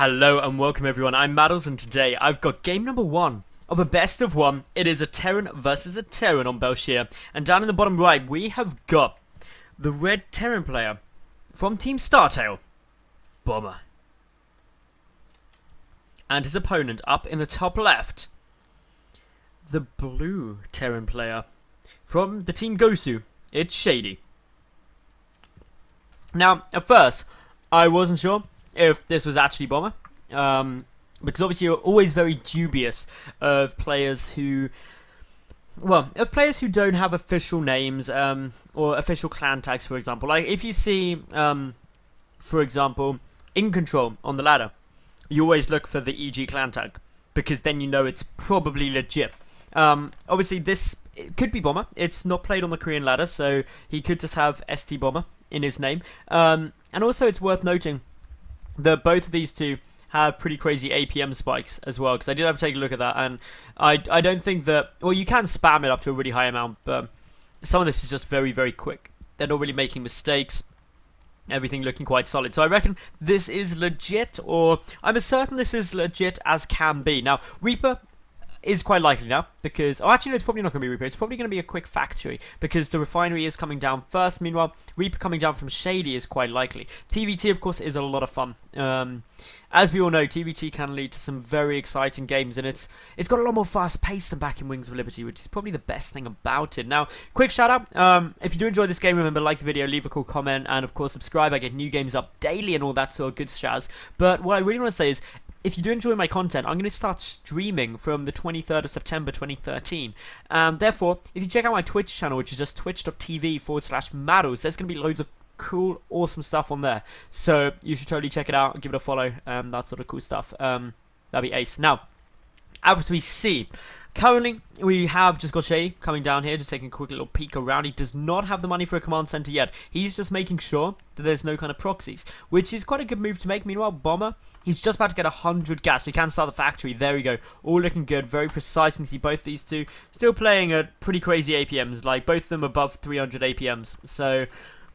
Hello and welcome everyone, I'm Madals and today I've got game number 1 of a best of 1. It is a Terran versus a Terran on Belshire. And down in the bottom right we have got the red Terran player from Team Startail, Bomber. And his opponent up in the top left, the blue Terran player from the Team Gosu, it's Shadye. Now, at first, I wasn't sure if this was actually Bomber, because obviously you're always very dubious of players who, don't have official names, or official clan tags, for example. Like, if you see, for example, In Control on the ladder, you always look for the EG clan tag, because then you know it's probably legit. Obviously it could be Bomber. It's not played on the Korean ladder, so he could just have ST Bomber in his name. And also it's worth noting that both of these two have pretty crazy APM spikes as well, because I did have to take a look at that, and I don't think that, well, you can spam it up to a really high amount, but some of this is just very, very quick. They're not really making mistakes. Everything looking quite solid. So I reckon this is legit, or I'm as certain this is legit as can be. Now, Reaper is quite likely now, because, oh, actually no, it's probably not going to be Reaper, it's probably going to be a quick factory, because the refinery is coming down first. Meanwhile, Reaper coming down from Shadye is quite likely. TvT, of course, is a lot of fun. As we all know, TvT can lead to some very exciting games, and it's got a lot more fast pace than back in Wings of Liberty, which is probably the best thing about it. Now, quick shout out, if you do enjoy this game, remember, like the video, leave a cool comment, and of course subscribe. I get new games up daily and all that sort of good jazz. But what I really want to say is, if you do enjoy my content, I'm going to start streaming from the 23rd of September 2013. Therefore, if you check out my Twitch channel, which is just twitch.tv/Madals, there's going to be loads of cool, awesome stuff on there. So you should totally check it out, give it a follow, that sort of cool stuff. That'd be ace. Now, as we see, currently we have just got Shadye coming down here, just taking a quick little peek around. He does not have the money for a command center yet. He's just making sure that there's no kind of proxies, which is quite a good move to make. Meanwhile, Bomber, he's just about to get 100 gas. We can start the factory. There we go. All looking good, very precise. We can see both these two still playing at pretty crazy APMs, like both of them above 300 APMs. So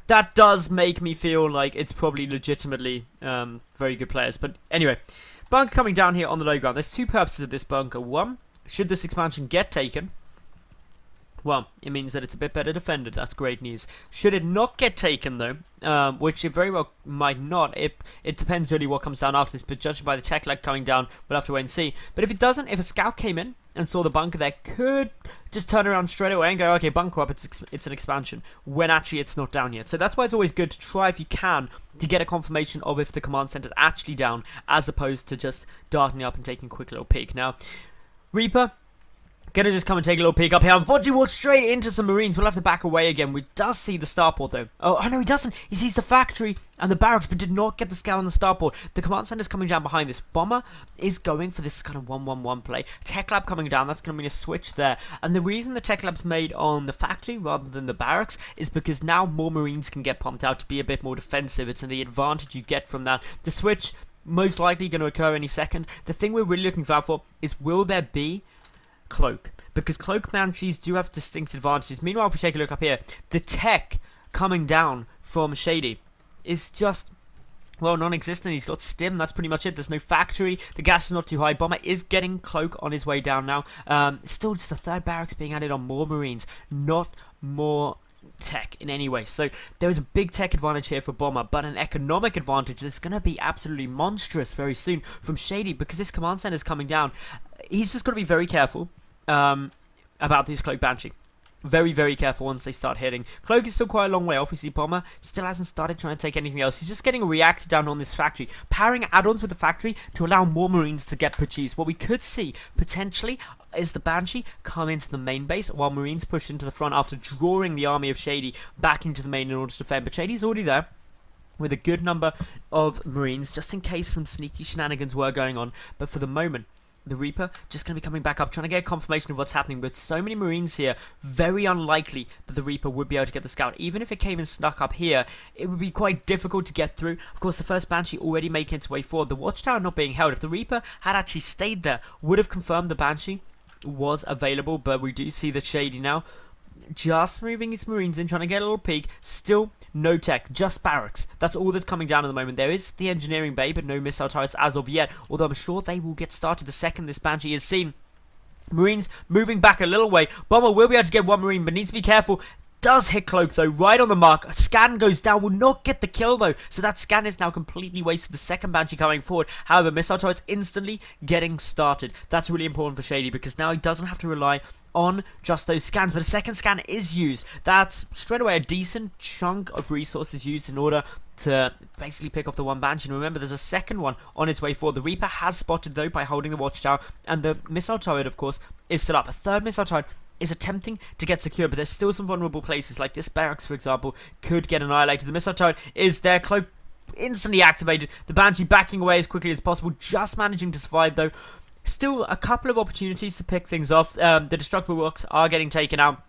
that does make me feel like it's probably legitimately very good players. But anyway, bunker coming down here on the low ground. There's two purposes of this bunker. One, should this expansion get taken, well, it means that it's a bit better defended. That's great news. Should it not get taken, though, which it very well might not, it depends really what comes down after this, but judging by the tech lag coming down, we'll have to wait and see. But if it doesn't, if a scout came in and saw the bunker there, could just turn around straight away and go, okay, bunker up, it's an expansion, when actually it's not down yet. So that's why it's always good to try, if you can, to get a confirmation of if the command center is actually down, as opposed to just darting up and taking a quick little peek. Now, Reaper gonna just come and take a little peek up here. Unfortunately, walked straight into some Marines. We'll have to back away again. We does see the starport, though. Oh, no, he doesn't. He sees the factory and the barracks, but did not get the scout on the starport. The command center's coming down behind this. Bomber is going for this kind of 1-1-1 play. Tech lab coming down. That's going to mean a switch there. And the reason the tech lab's made on the factory rather than the barracks is because now more Marines can get pumped out to be a bit more defensive. It's the advantage you get from that. The switch most likely going to occur any second. The thing we're really looking for is, will there be cloak? Because cloak banshees do have distinct advantages. Meanwhile, if we take a look up here, the tech coming down from Shadye is just, well, non-existent. He's got stim, that's pretty much it. There's no factory, the gas is not too high. Bomber is getting cloak on his way down now. Still just a third barracks being added on more Marines, not more tech in any way. So there is a big tech advantage here for Bomber, but an economic advantage that's going to be absolutely monstrous very soon from Shadye, because this command center is coming down. He's just got to be very careful about this cloak banshee. Very, very careful once they start hitting. Cloak is still quite a long way off. We see Bomber still hasn't started trying to take anything else. He's just getting a reactor down on this factory, powering add-ons with the factory to allow more Marines to get produced. What we could see potentially is the Banshee come into the main base while Marines push into the front after drawing the army of Shadye back into the main in order to defend. But Shadye's already there with a good number of Marines, just in case some sneaky shenanigans were going on. But for the moment, the Reaper just going to be coming back up, trying to get a confirmation of what's happening. With so many Marines here, very unlikely that the Reaper would be able to get the scout. Even if it came and snuck up here, it would be quite difficult to get through. Of course, the first Banshee already making its way forward. The watchtower not being held. If the Reaper had actually stayed there, would have confirmed the Banshee was available. But we do see that Shadye now just moving his Marines in, trying to get a little peek. Still no tech, just barracks. That's all that's coming down at the moment. There is the engineering bay, but no missile turrets as of yet, although I'm sure they will get started the second this Banshee is seen. Marines moving back a little way. Bomber will be able to get one Marine, but needs to be careful. Does hit Cloak though, right on the mark. Scan goes down, will not get the kill though. So that scan is now completely wasted. The second Banshee coming forward. However, missile turrets instantly getting started. That's really important for Shadye because now he doesn't have to rely on just those scans. But a second scan is used. That's straight away a decent chunk of resources used in order to basically pick off the one Banshee. And remember, there's a second one on its way forward. The Reaper has spotted though by holding the watchtower. And the missile turret, of course, is still up. A third missile turret is attempting to get secure, but there's still some vulnerable places, like this barracks, for example, could get annihilated. The missile turret is there, Cloak instantly activated. The Banshee backing away as quickly as possible, just managing to survive though. Still a couple of opportunities to pick things off. The destructible rocks are getting taken out.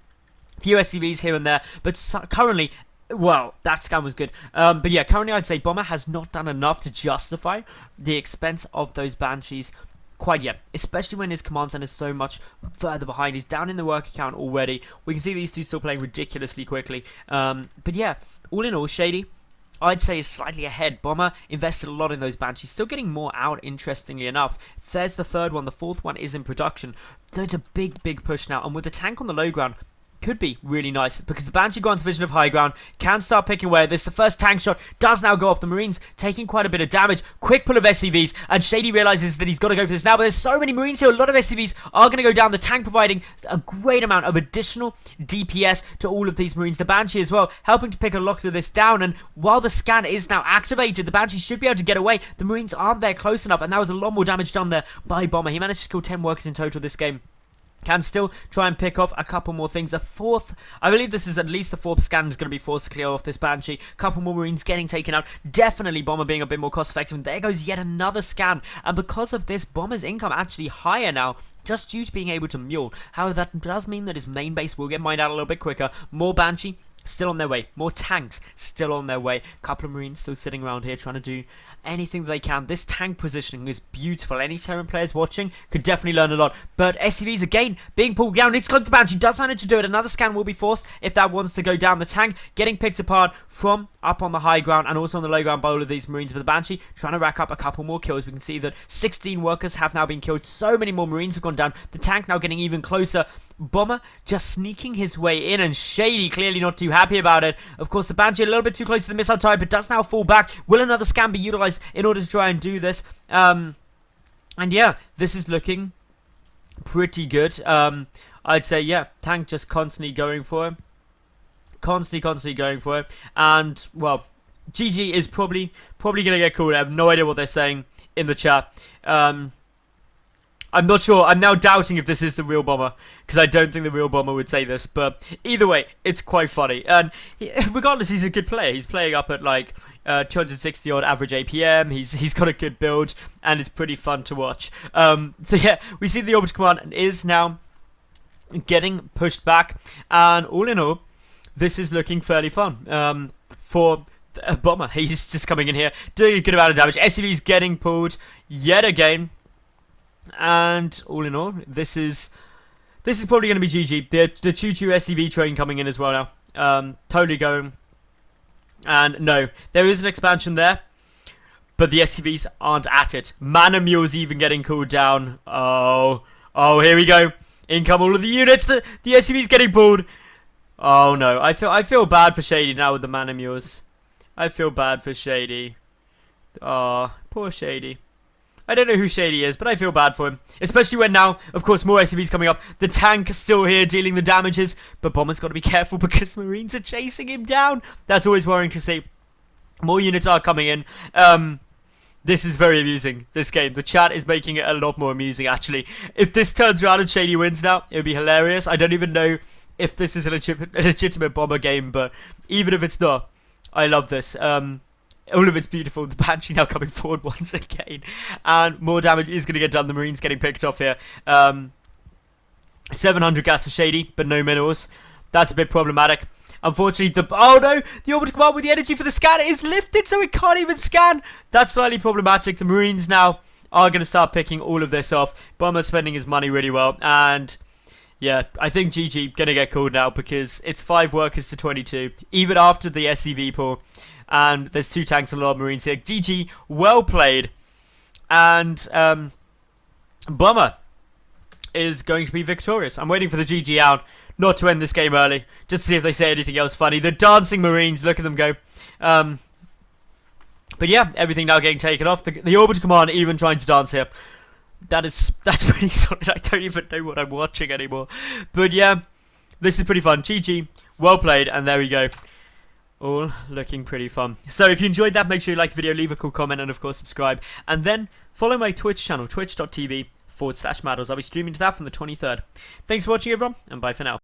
Few SCVs here and there, but currently, well, that scan was good. But yeah, currently I'd say Bomber has not done enough to justify the expense of those Banshees quite yet, especially when his command center is so much further behind. He's down in the work account already. We can see these two still playing ridiculously quickly. But yeah, all in all, Shadye, I'd say, is slightly ahead. Bomber invested a lot in those Banshees, still getting more out, interestingly enough. There's the third one. The fourth one is in production. So it's a big push now. And with the tank on the low ground, could be really nice because the Banshee grants vision of high ground, can start picking away at this. The first tank shot does now go off the Marines, taking quite a bit of damage. Quick pull of SCVs, and Shadye realizes that he's got to go for this now, but there's so many Marines here, a lot of SCVs are going to go down. The tank providing a great amount of additional DPS to all of these Marines. The Banshee as well, helping to pick a lot of this down, and while the scan is now activated, the Banshee should be able to get away. The Marines aren't there close enough, and that was a lot more damage done there by Bomber. He managed to kill 10 workers in total this game. Can still try and pick off a couple more things. A fourth, I believe this is at least the fourth scan is going to be forced to clear off this Banshee. Couple more Marines getting taken out. Definitely Bomber being a bit more cost effective. And there goes yet another scan. And because of this, Bomber's income actually higher now, just due to being able to mule. However, that does mean that his main base will get mined out a little bit quicker. More Banshee still on their way. More tanks still on their way. Couple of Marines still sitting around here trying to do anything that they can. This tank positioning is beautiful. Any Terran players watching could definitely learn a lot. But SCVs again being pulled down. It's Cloak the Banshee does manage to do it. Another scan will be forced if that wants to go down. The tank getting picked apart from up on the high ground and also on the low ground by all of these Marines. But the Banshee trying to rack up a couple more kills. We can see that 16 workers have now been killed. So many more Marines have gone down. The tank now getting even closer. Bomber just sneaking his way in, and Shadye clearly not too happy about it. Of course, the Banshee a little bit too close to the missile turret, but does now fall back. Will another scan be utilized in order to try and do this? And yeah, this is looking pretty good. I'd say, yeah, tank just constantly going for him. Constantly going for it. And, well, GG is probably going to get called. I have no idea what they're saying in the chat. I'm not sure. I'm now doubting if this is the real Bomber, because I don't think the real Bomber would say this. But either way, it's quite funny. And regardless, he's a good player. He's playing up at like 260 odd average APM. He's got a good build, and it's pretty fun to watch. So yeah, we see the Orbital Command is now getting pushed back, and all in all, this is looking fairly fun for Bomber. He's just coming in here, doing a good amount of damage. SCV's getting pulled yet again. And all in all, this is probably going to be GG. The Choo-Choo SCV train coming in as well now. Totally going. And no, there is an expansion there, but the SCVs aren't at it. Mana Mule's even getting cooled down. Oh, here we go. In come all of the units. The SCV's getting pulled. Oh no, I feel bad for Shadye now with the Mana Mules. I feel bad for Shadye. Oh, poor Shadye. I don't know who Shadye is, but I feel bad for him. Especially when now, of course, more SCVs coming up. The tank is still here dealing the damages. But Bomber's got to be careful because Marines are chasing him down. That's always worrying to see. More units are coming in. This is very amusing, this game. The chat is making it a lot more amusing, actually. If this turns around and Shadye wins now, it would be hilarious. I don't even know if this is a legitimate Bomber game, but even if it's not, I love this. All of it's beautiful. The Banshee now coming forward once again. And more damage is going to get done. The Marines getting picked off here. 700 gas for Shadye, but no minerals. That's a bit problematic. Unfortunately, oh no! The Orbital Command with the energy for the scan is lifted, so it can't even scan. That's slightly problematic. The Marines now are going to start picking all of this off. Bomber spending his money really well. And Yeah, I think GG gonna get called now because it's 5 workers to 22, even after the SCV pull, and there's 2 tanks and a lot of marines here. GG, well played, and Bummer is going to be victorious. I'm waiting for the GG out, not to end this game early, just to see if they say anything else funny. The dancing marines, look at them go. But yeah, everything now getting taken off. The orbital command even trying to dance here. That's pretty solid. I don't even know what I'm watching anymore. But yeah, this is pretty fun. GG, well played, and there we go. All looking pretty fun. So if you enjoyed that, make sure you like the video, leave a cool comment, and of course subscribe. And then follow my Twitch channel, twitch.tv/Madals. I'll be streaming to that from the 23rd. Thanks for watching, everyone, and bye for now.